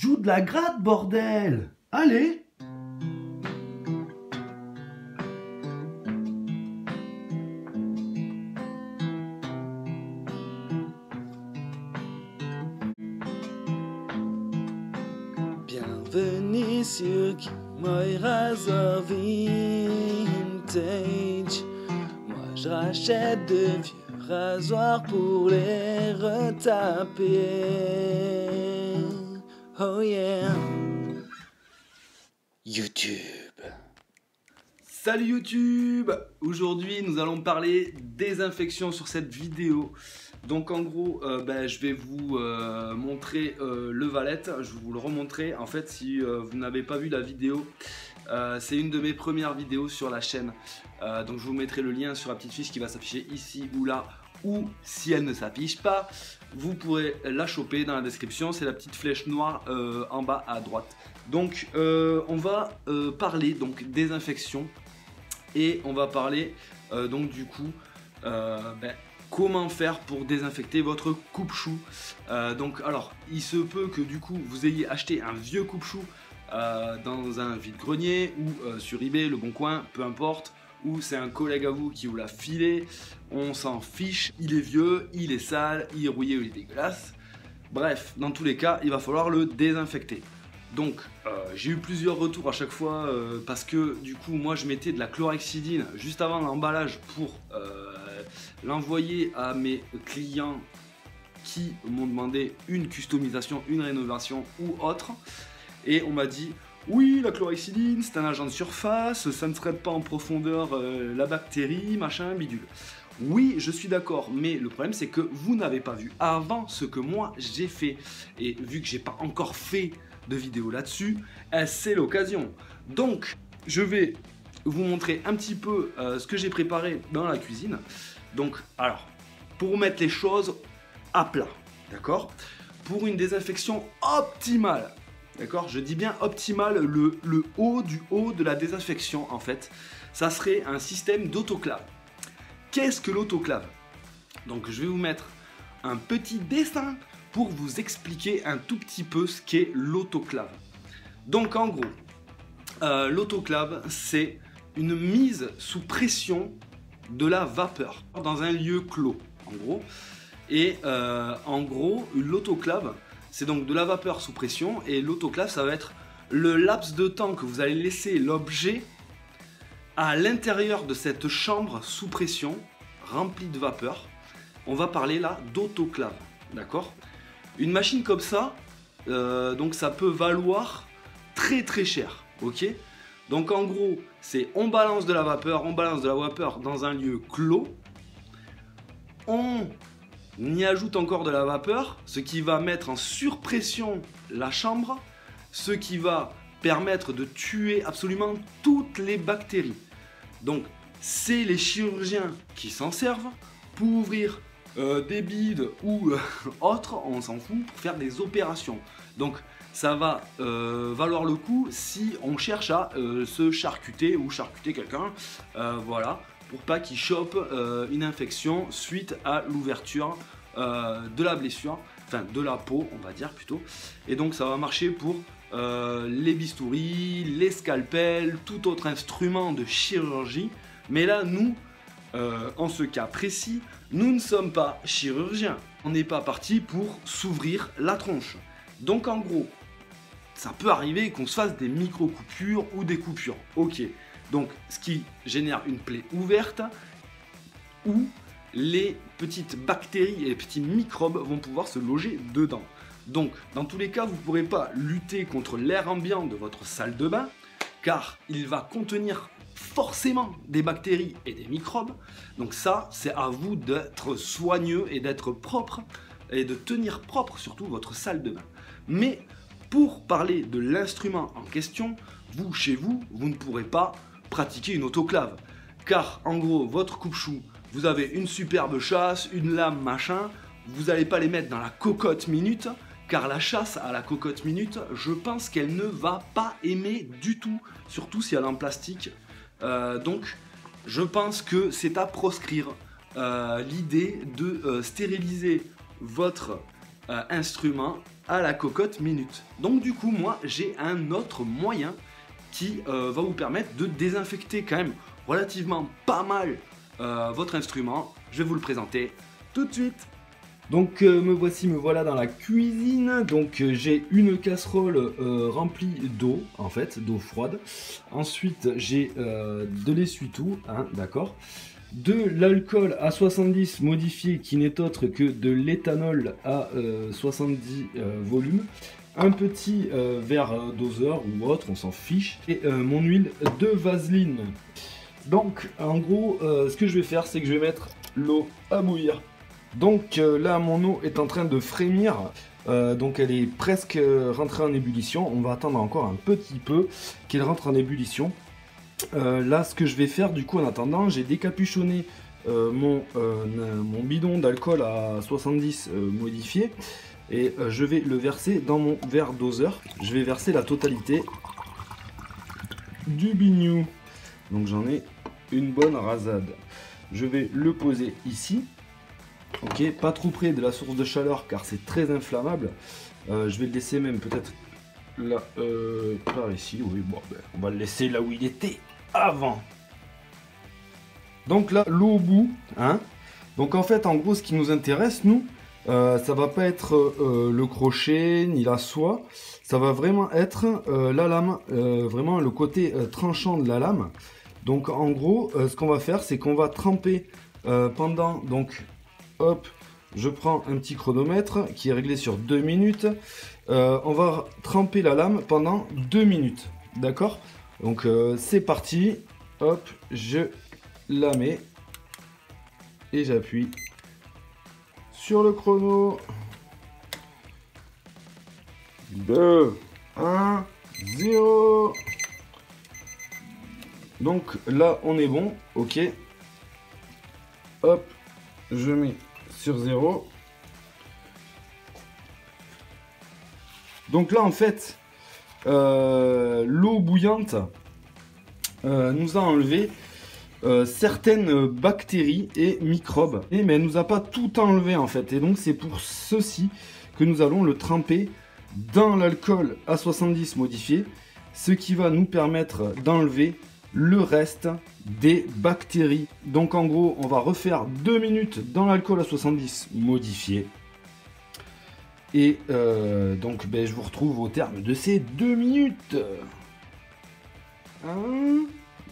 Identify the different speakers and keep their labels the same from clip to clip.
Speaker 1: Joue de la gratte, bordel! Allez!
Speaker 2: Bienvenue sur Moi Razor Vintage. Moi je rachète de vieux rasoirs pour les retaper. Oh yeah. YouTube.
Speaker 1: Salut YouTube! Aujourd'hui nous allons parler désinfection sur cette vidéo. Donc en gros je vais vous montrer le Valette. Je vais vous le remontrer. En fait si vous n'avez pas vu la vidéo, c'est une de mes premières vidéos sur la chaîne. Donc je vous mettrai le lien sur la petite fiche qui va s'afficher ici ou là. Ou si elle ne s'affiche pas, vous pourrez la choper dans la description. C'est la petite flèche noire en bas à droite. Donc on va parler donc désinfection. Et on va parler donc du coup comment faire pour désinfecter votre coupe-chou. Donc alors il se peut que du coup vous ayez acheté un vieux coupe-chou dans un vide-grenier ou sur eBay, Le Bon Coin, peu importe, ou c'est un collègue à vous qui vous l'a filé, on s'en fiche, il est vieux, il est sale, il est rouillé ou il est dégueulasse. Bref, dans tous les cas il va falloir le désinfecter. Donc j'ai eu plusieurs retours à chaque fois parce que du coup moi je mettais de la chlorhexidine juste avant l'emballage pour l'envoyer à mes clients qui m'ont demandé une customisation, une rénovation ou autre, et on m'a dit oui, la chlorhexidine c'est un agent de surface, ça ne traite pas en profondeur la bactérie, machin, bidule. Oui, je suis d'accord, mais le problème c'est que vous n'avez pas vu avant ce que moi j'ai fait, et vu que j'ai pas encore fait de vidéo là-dessus, c'est l'occasion. Donc je vais vous montrer un petit peu ce que j'ai préparé dans la cuisine. Donc alors, pour mettre les choses à plat, d'accord, pour une désinfection optimale, d'accord, je dis bien optimale, le haut du haut de la désinfection en fait, ça serait un système d'autoclave. Qu'est-ce que l'autoclave? Donc je vais vous mettre un petit dessin pour vous expliquer un tout petit peu ce qu'est l'autoclave. Donc en gros, l'autoclave c'est une mise sous pression de la vapeur dans un lieu clos en gros. Et en gros l'autoclave c'est donc de la vapeur sous pression, et l'autoclave ça va être le laps de temps que vous allez laisser l'objet à l'intérieur de cette chambre sous pression remplie de vapeur. On va parler là d'autoclave, d'accord. Une machine comme ça, donc ça peut valoir très très cher, ok. Donc en gros, c'est on balance de la vapeur, dans un lieu clos, on y ajoute encore de la vapeur, ce qui va mettre en surpression la chambre, ce qui va permettre de tuer absolument toutes les bactéries. Donc c'est les chirurgiens qui s'en servent pour ouvrir des bides ou autres, on s'en fout, pour faire des opérations. Donc ça va valoir le coup si on cherche à se charcuter ou charcuter quelqu'un, voilà, pour pas qu'il chope une infection suite à l'ouverture de la blessure, enfin de la peau on va dire plutôt. Et donc ça va marcher pour les bistouris, les scalpels, tout autre instrument de chirurgie. Mais là nous, en ce cas précis, nous ne sommes pas chirurgiens. On n'est pas parti pour s'ouvrir la tronche. Donc en gros, ça peut arriver qu'on se fasse des micro-coupures ou des coupures. Ok, donc ce qui génère une plaie ouverte où les petites bactéries et les petits microbes vont pouvoir se loger dedans. Donc dans tous les cas, vous ne pourrez pas lutter contre l'air ambiant de votre salle de bain, car il va contenir forcément des bactéries et des microbes. Donc ça, c'est à vous d'être soigneux et d'être propre, et de tenir propre surtout votre salle de bain. Mais pour parler de l'instrument en question, vous, chez vous, vous ne pourrez pas pratiquer une autoclave. Car en gros, votre coupe-chou, vous avez une superbe chasse, une lame, machin, vous n'allez pas les mettre dans la cocotte minute, car la chasse à la cocotte minute, je pense qu'elle ne va pas aimer du tout, surtout si elle est en plastique. Donc je pense que c'est à proscrire l'idée de stériliser votre instrument à la cocotte minute. Donc du coup, moi, j'ai un autre moyen qui va vous permettre de désinfecter quand même relativement pas mal votre instrument. Je vais vous le présenter tout de suite. Donc me voilà dans la cuisine. Donc j'ai une casserole remplie d'eau, en fait, d'eau froide. Ensuite j'ai de l'essuie-tout, hein, d'accord. De l'alcool à 70 modifié qui n'est autre que de l'éthanol à 70 volumes. Un petit verre doseur ou autre, on s'en fiche. Et mon huile de vaseline. Donc en gros, ce que je vais faire, c'est que je vais mettre l'eau à bouillir. Donc là, mon eau est en train de frémir. Donc elle est presque rentrée en ébullition. On va attendre encore un petit peu qu'elle rentre en ébullition. Là, ce que je vais faire du coup en attendant, j'ai décapuchonné mon bidon d'alcool à 70 modifié. Et je vais le verser dans mon verre doseur. Je vais verser la totalité du bignou. Donc j'en ai une bonne rasade. Je vais le poser ici. Ok, pas trop près de la source de chaleur car c'est très inflammable. Je vais le laisser même peut-être là, par ici. Oui, bon, ben, on va le laisser là où il était avant. Donc là, l'eau au bout, hein. Donc en fait, en gros, ce qui nous intéresse, nous, ça va pas être le crochet ni la soie. Ça va vraiment être la lame, vraiment le côté tranchant de la lame. Donc en gros, ce qu'on va faire, c'est qu'on va tremper pendant donc. Hop, je prends un petit chronomètre qui est réglé sur 2 minutes. On va tremper la lame pendant 2 minutes. D'accord? Donc c'est parti. Hop, je la mets. Et j'appuie sur le chrono. 2, 1, 0. Donc là, on est bon. Ok. Hop, je mets sur 0. Donc là en fait l'eau bouillante nous a enlevé certaines bactéries et microbes, mais elle nous a pas tout enlevé en fait, et donc c'est pour ceci que nous allons le tremper dans l'alcool à 70 modifié, ce qui va nous permettre d'enlever le reste des bactéries. Donc en gros, on va refaire 2 minutes dans l'alcool à 70 modifié. Et donc ben, je vous retrouve au terme de ces 2 minutes. 1,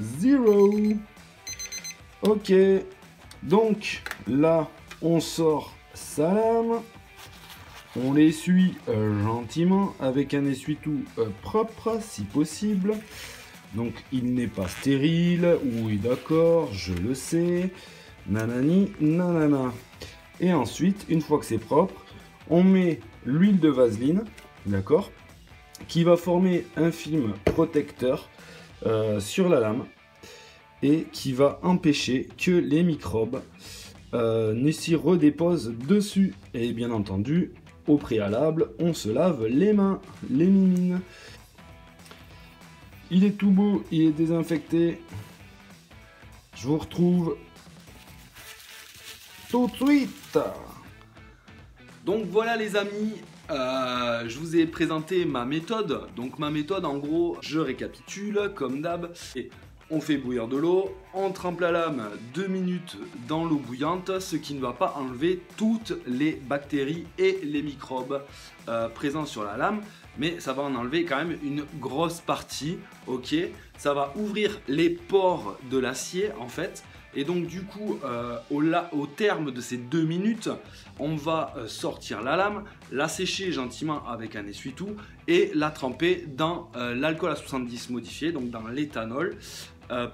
Speaker 1: 0. Ok. Donc là, on sort sa lame. On l'essuie gentiment avec un essuie-tout propre si possible. Donc il n'est pas stérile, oui d'accord, je le sais, nanani, nanana. Et ensuite, une fois que c'est propre, on met l'huile de vaseline, d'accord, qui va former un film protecteur sur la lame et qui va empêcher que les microbes ne s'y redéposent dessus. Et bien entendu, au préalable, on se lave les mains, les mimines. Il est tout beau, il est désinfecté. Je vous retrouve tout de suite. Donc voilà les amis, je vous ai présenté ma méthode. Donc ma méthode en gros, je récapitule comme d'hab. On fait bouillir de l'eau, on trempe la lame 2 minutes dans l'eau bouillante, ce qui ne va pas enlever toutes les bactéries et les microbes présents sur la lame, mais ça va en enlever quand même une grosse partie, ok. Ça va ouvrir les pores de l'acier en fait, et donc du coup au terme de ces 2 minutes, on va sortir la lame, la sécher gentiment avec un essuie-tout et la tremper dans l'alcool à 70 modifié, donc dans l'éthanol,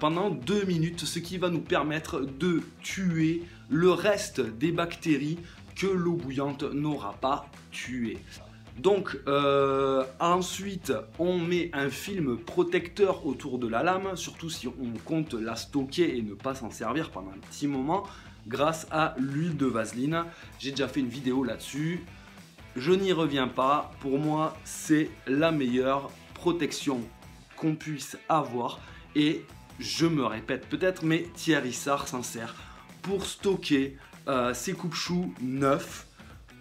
Speaker 1: pendant 2 minutes, ce qui va nous permettre de tuer le reste des bactéries que l'eau bouillante n'aura pas tuées. Donc ensuite on met un film protecteur autour de la lame, surtout si on compte la stocker et ne pas s'en servir pendant un petit moment, grâce à l'huile de vaseline. J'ai déjà fait une vidéo là-dessus, je n'y reviens pas. Pour moi c'est la meilleure protection qu'on puisse avoir, et je me répète peut-être, mais Thierry Sarr s'en sert pour stocker ses coupe-choux neufs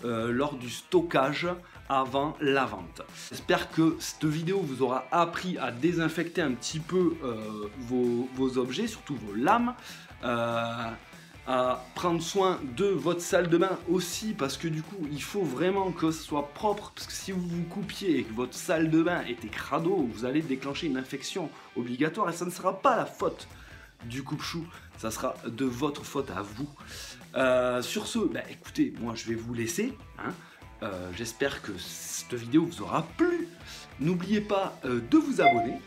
Speaker 1: lors du stockage avant la vente. J'espère que cette vidéo vous aura appris à désinfecter un petit peu vos objets, surtout vos lames, à prendre soin de votre salle de bain aussi, parce que du coup il faut vraiment que ce soit propre, parce que si vous vous coupiez et que votre salle de bain était crado, vous allez déclencher une infection obligatoire et ça ne sera pas la faute du coupe-chou, ça sera de votre faute à vous. Sur ce, écoutez, moi je vais vous laisser, hein. J'espère que cette vidéo vous aura plu. N'oubliez pas de vous abonner,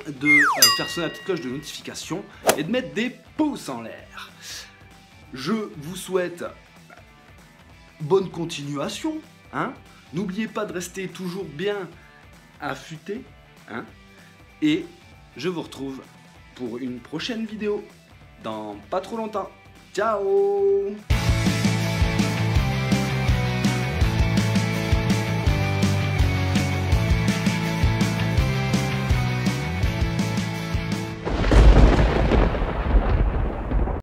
Speaker 1: de faire sonner la petite cloche de notification et de mettre des pouces en l'air. Je vous souhaite bonne continuation, hein. N'oubliez pas de rester toujours bien affûté, hein. Et je vous retrouve pour une prochaine vidéo dans pas trop longtemps. Ciao!